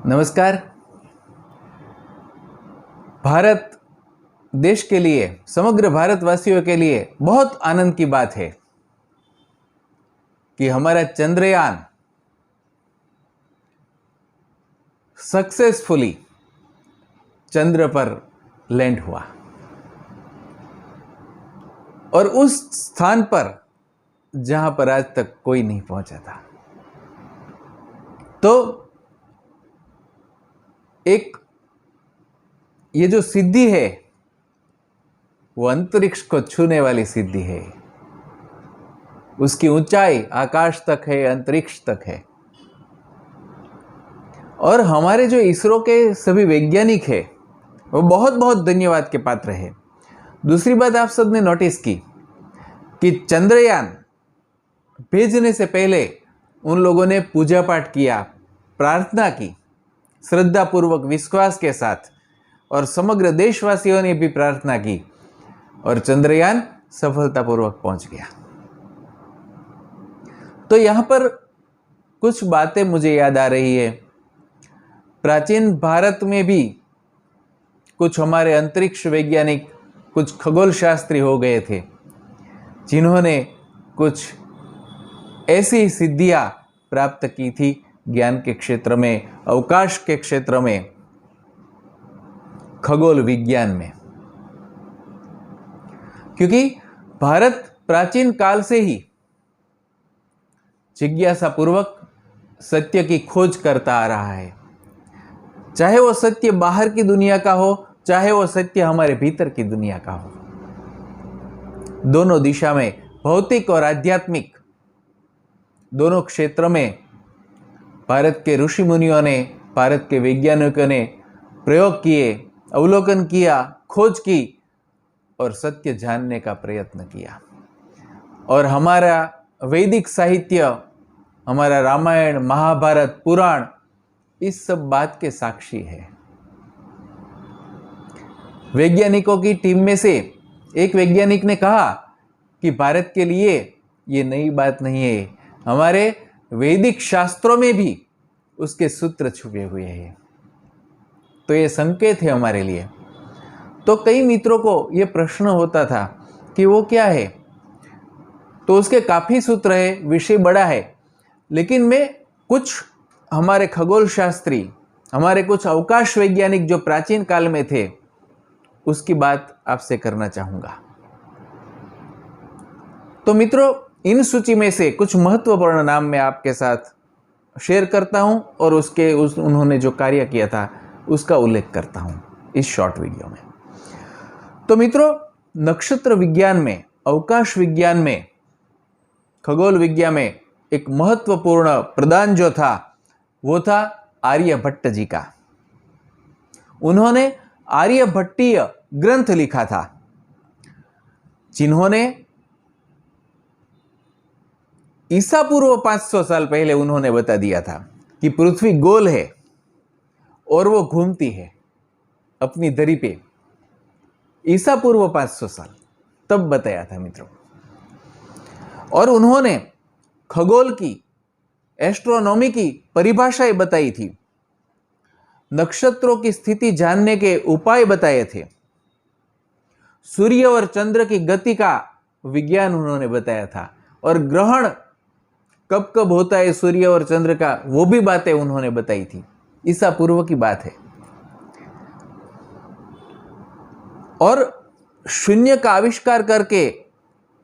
नमस्कार। भारत देश के लिए, समग्र भारतवासियों के लिए बहुत आनंद की बात है कि हमारा चंद्रयान सक्सेसफुली चंद्र पर लैंड हुआ और उस स्थान पर जहां पर आज तक कोई नहीं पहुंचा था। तो एक ये जो सिद्धि है वो अंतरिक्ष को छूने वाली सिद्धि है। उसकी ऊंचाई आकाश तक है, अंतरिक्ष तक है। और हमारे जो इसरो के सभी वैज्ञानिक हैं वो बहुत बहुत धन्यवाद के पात्र हैं। दूसरी बात आप सबने नोटिस की कि चंद्रयान भेजने से पहले उन लोगों ने पूजा पाठ किया, प्रार्थना की, श्रद्धापूर्वक विश्वास के साथ, और समग्र देशवासियों ने भी प्रार्थना की और चंद्रयान सफलतापूर्वक पहुंच गया। तो यहां पर कुछ बातें मुझे याद आ रही है। प्राचीन भारत में भी कुछ हमारे अंतरिक्ष वैज्ञानिक, कुछ खगोल शास्त्री हो गए थे जिन्होंने कुछ ऐसी सिद्धियां प्राप्त की थी ज्ञान के क्षेत्र में, अवकाश के क्षेत्र में, खगोल विज्ञान में। क्योंकि भारत प्राचीन काल से ही जिज्ञासा पूर्वक सत्य की खोज करता आ रहा है। चाहे वो सत्य बाहर की दुनिया का हो, चाहे वो सत्य हमारे भीतर की दुनिया का हो। दोनों दिशा में, भौतिक और आध्यात्मिक दोनों क्षेत्र में भारत के ऋषि मुनियों ने, भारत के वैज्ञानिकों ने प्रयोग किए, अवलोकन किया, खोज की और सत्य जानने का प्रयत्न किया। और हमारा वैदिक साहित्य, हमारा रामायण, महाभारत, पुराण इस सब बात के साक्षी है। वैज्ञानिकों की टीम में से एक वैज्ञानिक ने कहा कि भारत के लिए ये नई बात नहीं है, हमारे वैदिक शास्त्रों में भी उसके सूत्र छुपे हुए हैं। तो ये संकेत है हमारे लिए। तो कई मित्रों को ये प्रश्न होता था कि वो क्या है, तो उसके काफ़ी सूत्र है, विषय बड़ा है, लेकिन मैं कुछ हमारे खगोल शास्त्री, हमारे कुछ अवकाश वैज्ञानिक जो प्राचीन काल में थे उसकी बात आपसे करना चाहूँगा। तो मित्रों, इन सूची में से कुछ महत्वपूर्ण नाम मैं आपके साथ शेयर करता हूं और उन्होंने जो कार्य किया था उसका उल्लेख करता हूं इस शॉर्ट वीडियो में। तो मित्रों, नक्षत्र विज्ञान में, अवकाश विज्ञान में, खगोल विज्ञान में एक महत्वपूर्ण प्रदान जो था वो था आर्यभट्ट जी का। उन्होंने आर्यभट्टीय ग्रंथ लिखा था जिन्होंने ईसा पूर्व 500 साल पहले उन्होंने बता दिया था कि पृथ्वी गोल है और वो घूमती है अपनी धरी पे। ईसा पूर्व 500 साल तब बताया था मित्रों। और उन्होंने खगोल की, एस्ट्रोनॉमी की परिभाषाएं बताई थी, नक्षत्रों की स्थिति जानने के उपाय बताए थे, सूर्य और चंद्र की गति का विज्ञान उन्होंने बताया था, और ग्रहण कब कब होता है सूर्य और चंद्र का वो भी बातें उन्होंने बताई थी। ईसा पूर्व की बात है। और शून्य का आविष्कार करके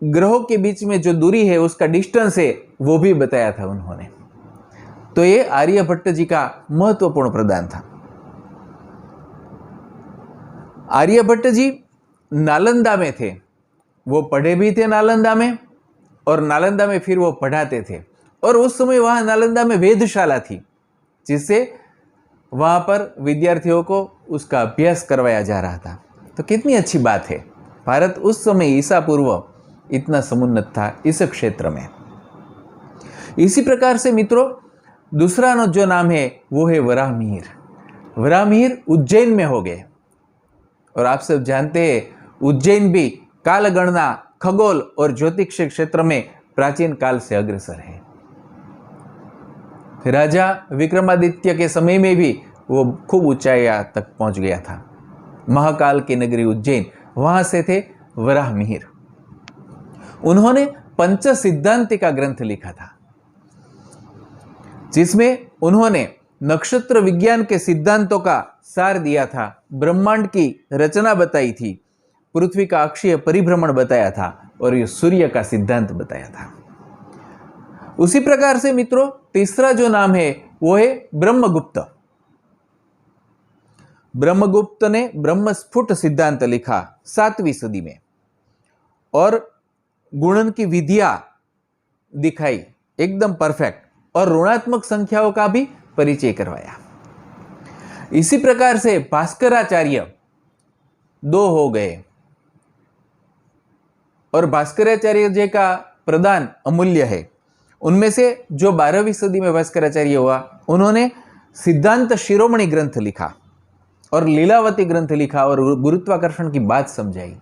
ग्रहों के बीच में जो दूरी है, उसका डिस्टेंस है, वो भी बताया था उन्होंने। तो ये आर्यभट्ट जी का महत्वपूर्ण प्रदान था। आर्यभट्ट जी नालंदा में थे, वो पढ़े भी थे नालंदा में, और नालंदा में फिर वो पढ़ाते थे। और उस समय वहाँ नालंदा में वेधशाला थी जिससे वहाँ पर विद्यार्थियों को उसका अभ्यास करवाया जा रहा था। तो कितनी अच्छी बात है, भारत उस समय ईसा पूर्व इतना समुन्नत था इस क्षेत्र में। इसी प्रकार से मित्रों, दूसरा जो नाम है वो है वराहमिहिर। वराहमिहिर उज्जैन में हो गए। और आप सब जानते हैं उज्जैन भी कालगणना, खगोल और ज्योतिष क्षेत्र में प्राचीन काल से अग्रसर है। राजा विक्रमादित्य के समय में भी वो खूब ऊंचाइयाँ तक पहुंच गया था। महाकाल की नगरी उज्जैन, वहां से थे वराह मिहिर। उन्होंने पंच सिद्धांति का ग्रंथ लिखा था, जिसमें उन्होंने नक्षत्र विज्ञान के सिद्धांतों का सार दिया था, ब्रह्मांड की रचना बताई थी, पृथ्वी का अक्षीय परिभ्रमण बताया था और ये सूर्य का सिद्धांत बताया था। उसी प्रकार से मित्रों, तीसरा जो नाम है वो है ब्रह्मगुप्त। ब्रह्मगुप्त ने ब्रह्मस्फुट सिद्धांत लिखा 7वीं सदी में और गुणन की विधियां दिखाई एकदम परफेक्ट, और ऋणात्मक संख्याओं का भी परिचय करवाया। इसी प्रकार से भास्कराचार्य 2 हो गए, और भास्कराचार्य जी का प्रदान अमूल्य है। उनमें से जो 12वीं सदी में भास्कराचार्य हुआ, उन्होंने सिद्धांत शिरोमणि ग्रंथ लिखा और लीलावती ग्रंथ लिखा और गुरुत्वाकर्षण की बात समझाई,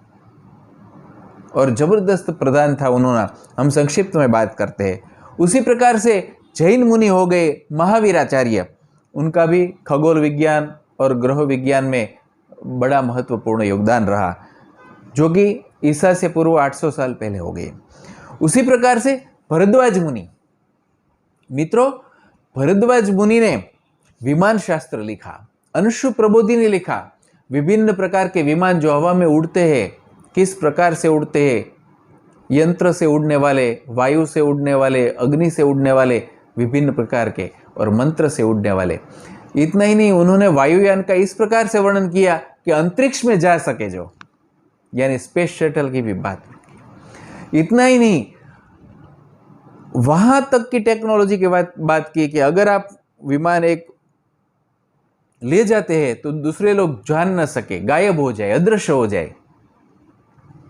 और जबरदस्त प्रदान था उन्होंने। हम संक्षिप्त में बात करते हैं। उसी प्रकार से जैन मुनि हो गए महावीराचार्य, उनका भी खगोल विज्ञान और ग्रह विज्ञान में बड़ा महत्वपूर्ण योगदान रहा, जो कि ईसा से पूर्व 800 साल पहले हो गए। उसी प्रकार से भरद्वाज मुनि, मित्रों, भरद्वाज मुनि ने विमान शास्त्र लिखा, अंशु प्रबोधि ने लिखा, विभिन्न प्रकार के विमान जो हवा में उड़ते हैं, किस प्रकार से उड़ते हैं, यंत्र से उड़ने वाले, वायु से उड़ने वाले, अग्नि से उड़ने वाले, विभिन्न प्रकार के, और मंत्र से उड़ने वाले। इतना ही नहीं, उन्होंने वायुयान का इस प्रकार से वर्णन किया कि अंतरिक्ष में जा सके जो, यानी स्पेस शटल की भी बात की। इतना ही नहीं, वहां तक की टेक्नोलॉजी की बात की कि अगर आप विमान एक ले जाते हैं तो दूसरे लोग जान न सके, गायब हो जाए, अदृश्य हो जाए।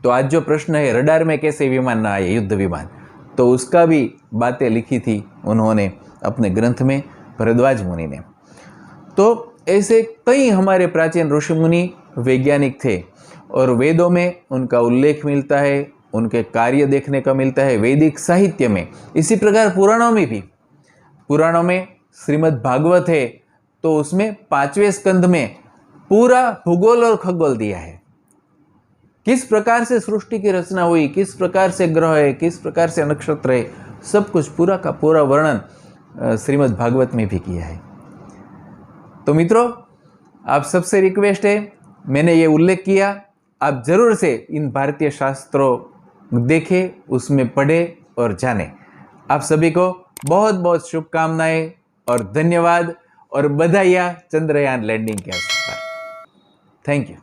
तो आज जो प्रश्न है रडार में कैसे विमान ना आए, युद्ध विमान, तो उसका भी बातें लिखी थी उन्होंने अपने ग्रंथ में, भरद्वाज मुनि ने। तो ऐसे कई हमारे प्राचीन ऋषि मुनि वैज्ञानिक थे, और वेदों में उनका उल्लेख मिलता है, उनके कार्य देखने का मिलता है, वैदिक साहित्य में। इसी प्रकार पुराणों में भी, पुराणों में श्रीमद् भागवत है, तो उसमें 5वें स्कंध में पूरा भूगोल और खगोल दिया है, किस प्रकार से सृष्टि की रचना हुई, किस प्रकार से ग्रह है, किस प्रकार से नक्षत्र है, सब कुछ पूरा का पूरा वर्णन श्रीमद् भागवत में भी किया है। तो मित्रों, आप सबसे रिक्वेस्ट है, मैंने ये उल्लेख किया, आप जरूर से इन भारतीय शास्त्रों देखें, उसमें पढ़ें और जानें। आप सभी को बहुत बहुत शुभकामनाएं और धन्यवाद, और बधाइयाँ चंद्रयान लैंडिंग के अवसर पर। Thank you.